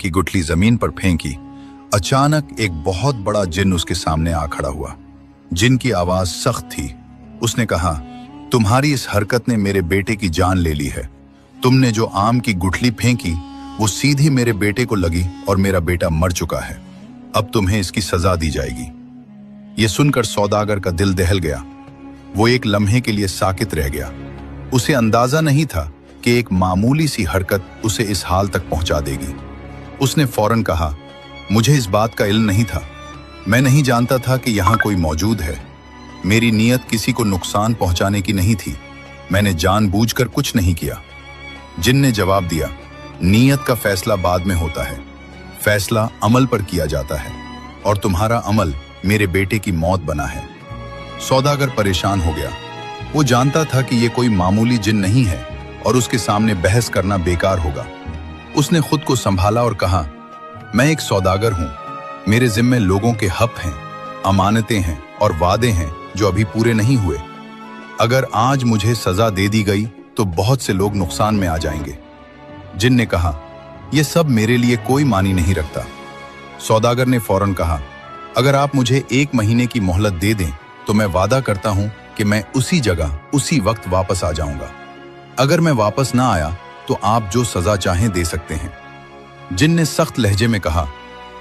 की गुठली जमीन पर फेंकी, अचानक एक बहुत बड़ा जिन उसके सामने आ खड़ा हुआ। जिन की आवाज सख्त थी। उसने कहा, तुम्हारी इस हरकत ने मेरे बेटे की जान ले ली है। तुमने जो आम की गुठली फेंकी वो सीधी मेरे बेटे को लगी और मेरा बेटा मर चुका है। अब तुम्हें इसकी सजा दी जाएगी। ये सुनकर सौदागर का दिल दहल गया। वो एक लम्हे के लिए साकित रह गया। उसे अंदाजा नहीं था कि एक मामूली सी हरकत उसे इस हाल तक पहुंचा देगी। उसने फौरन कहा, मुझे इस बात का इल्म नहीं था। मैं नहीं जानता था कि यहाँ कोई मौजूद है। मेरी नीयत किसी को नुकसान पहुंचाने की नहीं थी। मैंने जानबूझकर कुछ नहीं किया। जिन ने जवाब दिया, नीयत का फैसला बाद में होता है, फैसला अमल पर किया जाता है, और तुम्हारा अमल मेरे बेटे की मौत बना है। सौदागर परेशान हो गया। वो जानता था कि ये कोई मामूली जिन नहीं है और उसके सामने बहस करना बेकार होगा। उसने खुद को संभाला और कहा, मैं एक सौदागर हूं। मेरे जिम्मे लोगों के हक हैं, अमानतें हैं और वादे हैं जो अभी पूरे नहीं हुए। अगर आज मुझे सजा दे दी गई तो बहुत से लोग नुकसान में आ जाएंगे। जिन ने कहा, यह सब मेरे लिए कोई मानी नहीं रखता। सौदागर ने फौरन कहा, अगर आप मुझे 1 महीने की मोहलत दे दें तो मैं वादा करता हूं कि मैं उसी जगह उसी वक्त वापस आ जाऊंगा। अगर मैं वापस ना आया तो आप जो सजा चाहें दे सकते हैं। जिन ने सख्त लहजे में कहा,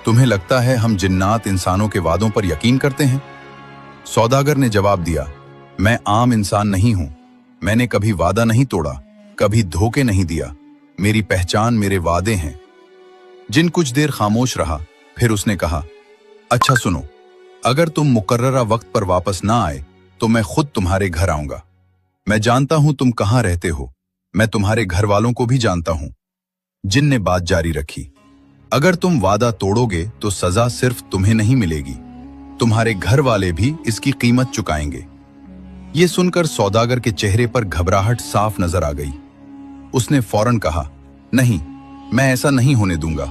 तुम्हें लगता है हम जिन्नात इंसानों के वादों पर यकीन करते हैं? सौदागर ने जवाब दिया, मैं आम इंसान नहीं हूं। मैंने कभी वादा नहीं तोड़ा, कभी धोखे नहीं दिया। मेरी पहचान मेरे वादे हैं। जिन कुछ देर खामोश रहा, फिर उसने कहा, अच्छा सुनो, अगर तुम मुकर्ररा वक्त पर वापस ना आए तो मैं खुद तुम्हारे घर आऊंगा। मैं जानता हूं तुम कहां रहते हो। मैं तुम्हारे घर वालों को भी जानता हूं। जिन ने बात जारी रखी, अगर तुम वादा तोड़ोगे तो सजा सिर्फ तुम्हें नहीं मिलेगी, तुम्हारे घर वाले भी इसकी कीमत चुकाएंगे। यह सुनकर सौदागर के चेहरे पर घबराहट साफ नजर आ गई। उसने फौरन कहा, नहीं, मैं ऐसा नहीं होने दूंगा।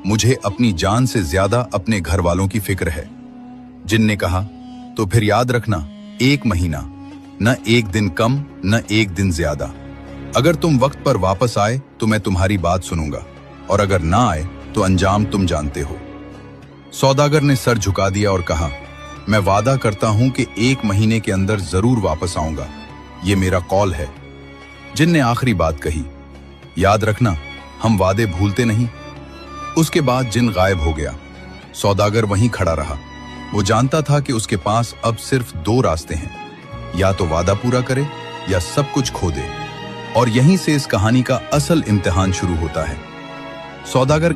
मुझे अपनी जान से ज्यादा अपने घर वालों की फिक्र है। जिन ने कहा, तो फिर याद रखना, 1 महीना, न 1 दिन कम न 1 दिन ज्यादा। अगर तुम वक्त पर वापस आए तो मैं तुम्हारी बात सुनूंगा, और अगर ना आए तो अंजाम तुम जानते हो। सौदागर ने सर झुका दिया और कहा, मैं वादा करता हूं कि 1 महीने के अंदर जरूर वापस आऊंगा। ये मेरा कौल है। जिन ने आखिरी बात कही, याद रखना, हम वादे भूलते नहीं। उसके बाद जिन गायब हो गया। सौदागर वहीं खड़ा रहा। वो जानता था कि उसके पास अब सिर्फ 2 रास्ते हैं, या तो वादा पूरा करे या सब कुछ खो दे। और यहीं से इस कहानी का असल इम्तिहान शुरू होता है। सौदागर